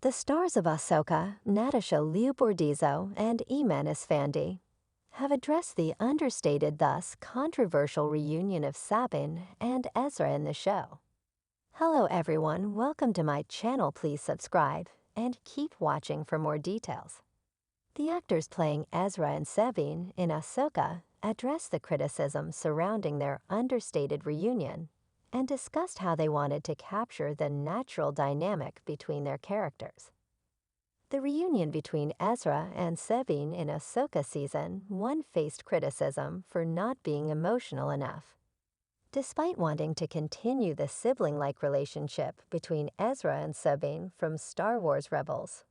The stars of Ahsoka, Natasha Liu-Bordizzo and Eman Esfandi, have addressed the understated, thus controversial reunion of Sabine and Ezra in the show. Hello everyone, welcome to my channel. Please subscribe and keep watching for more details. The actors playing Ezra and Sabine in Ahsoka addressed the criticism surrounding their understated reunion and discussed how they wanted to capture the natural dynamic between their characters. The reunion between Ezra and Sabine in Ahsoka Season 1 faced criticism for not being emotional enough. Despite wanting to continue the sibling-like relationship between Ezra and Sabine from Star Wars Rebels,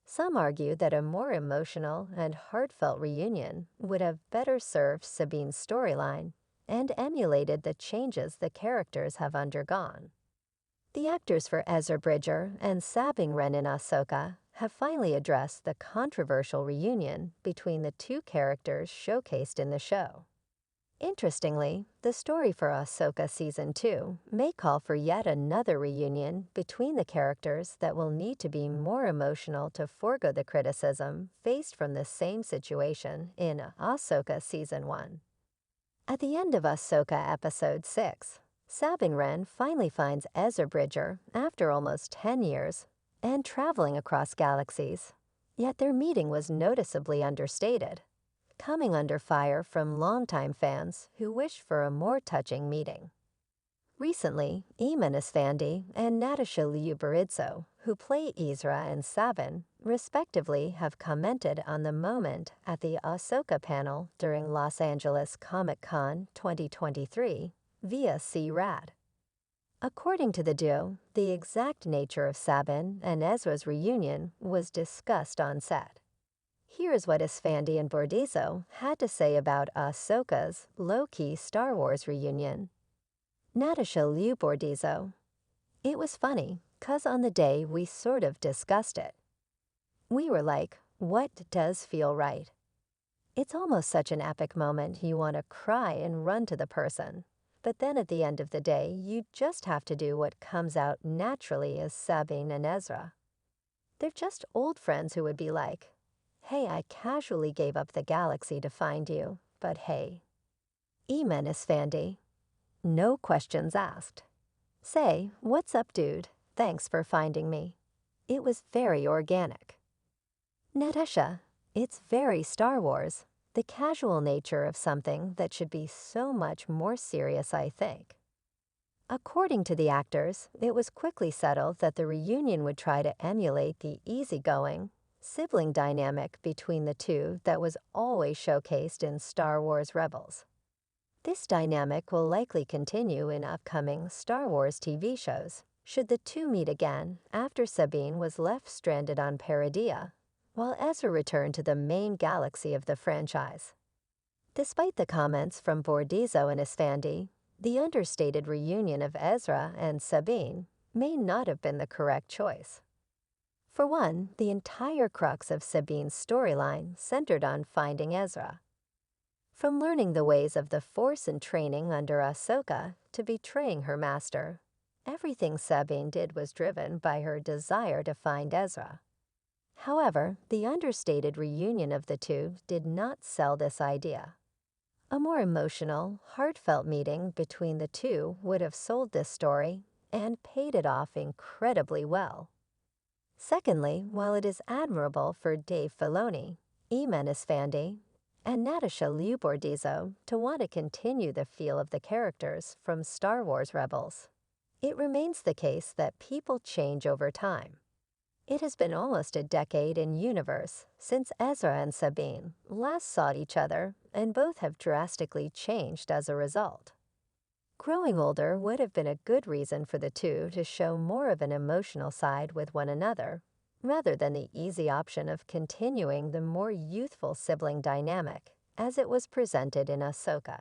some argue that a more emotional and heartfelt reunion would have better served Sabine's storyline and emulated the changes the characters have undergone. The actors for Ezra Bridger and Sabine Wren in Ahsoka have finally addressed the controversial reunion between the two characters showcased in the show. Interestingly, the story for Ahsoka Season 2 may call for yet another reunion between the characters that will need to be more emotional to forego the criticism faced from the same situation in Ahsoka Season 1. At the end of Ahsoka Episode 6, Sabine Wren finally finds Ezra Bridger after almost 10 years and traveling across galaxies, yet their meeting was noticeably understated, coming under fire from longtime fans who wished for a more touching meeting. Recently, Eman Esfandi and Natasha Liu-Bordizzo, who play Ezra and Sabine, respectively, have commented on the moment at the Ahsoka panel during Los Angeles Comic-Con 2023 via CRAD. According to the duo, the exact nature of Sabine and Ezra's reunion was discussed on set. Here's what Esfandi and Bordizzo had to say about Ahsoka's low-key Star Wars reunion. Natasha Liu-Bordizzo: "It was funny, 'cause on the day we sort of discussed it. We were like, what does feel right? It's almost such an epic moment you want to cry and run to the person. But then at the end of the day, you just have to do what comes out naturally as Sabine and Ezra. They're just old friends who would be like, hey, I casually gave up the galaxy to find you, but hey." Eman Esfandi: "No questions asked. Say, what's up, dude? Thanks for finding me. It was very organic." Natasha: "It's very Star Wars, the casual nature of something that should be so much more serious, I think." According to the actors, it was quickly settled that the reunion would try to emulate the easygoing sibling dynamic between the two that was always showcased in Star Wars Rebels. This dynamic will likely continue in upcoming Star Wars TV shows, should the two meet again after Sabine was left stranded on Peridea, while Ezra returned to the main galaxy of the franchise. Despite the comments from Bordizzo and Esfandi, the understated reunion of Ezra and Sabine may not have been the correct choice. For one, the entire crux of Sabine's storyline centered on finding Ezra. From learning the ways of the Force and training under Ahsoka to betraying her master, everything Sabine did was driven by her desire to find Ezra. However, the understated reunion of the two did not sell this idea. A more emotional, heartfelt meeting between the two would have sold this story and paid it off incredibly well. Secondly, while it is admirable for Dave Filoni, Eman Esfandi, and Natasha Liu-Bordizzo to want to continue the feel of the characters from Star Wars Rebels, it remains the case that people change over time. It has been almost a decade in universe since Ezra and Sabine last saw each other, and both have drastically changed as a result. Growing older would have been a good reason for the two to show more of an emotional side with one another, rather than the easy option of continuing the more youthful sibling dynamic as it was presented in Ahsoka.